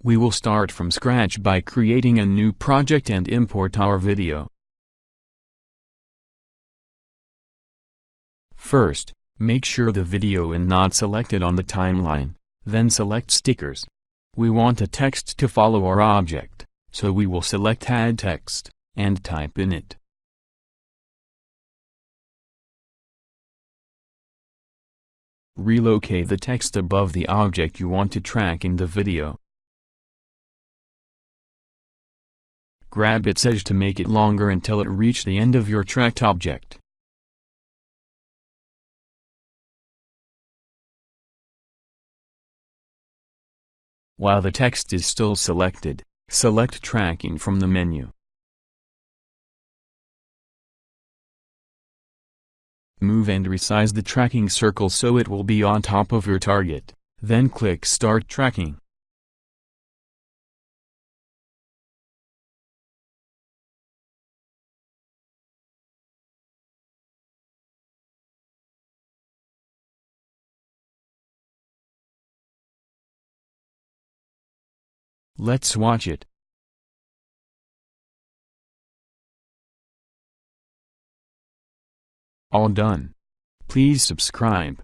We will start from scratch by creating a new project and import our video. First, make sure the video is not selected on the timeline, then select stickers. We want a text to follow our object, so we will select Add Text, and type in it. Relocate the text above the object you want to track in the video. Grab its edge to make it longer until it reaches the end of your tracked object. While the text is still selected, select Tracking from the menu. Move and resize the tracking circle so it will be on top of your target, then click Start Tracking. Let's watch it. All done. Please subscribe.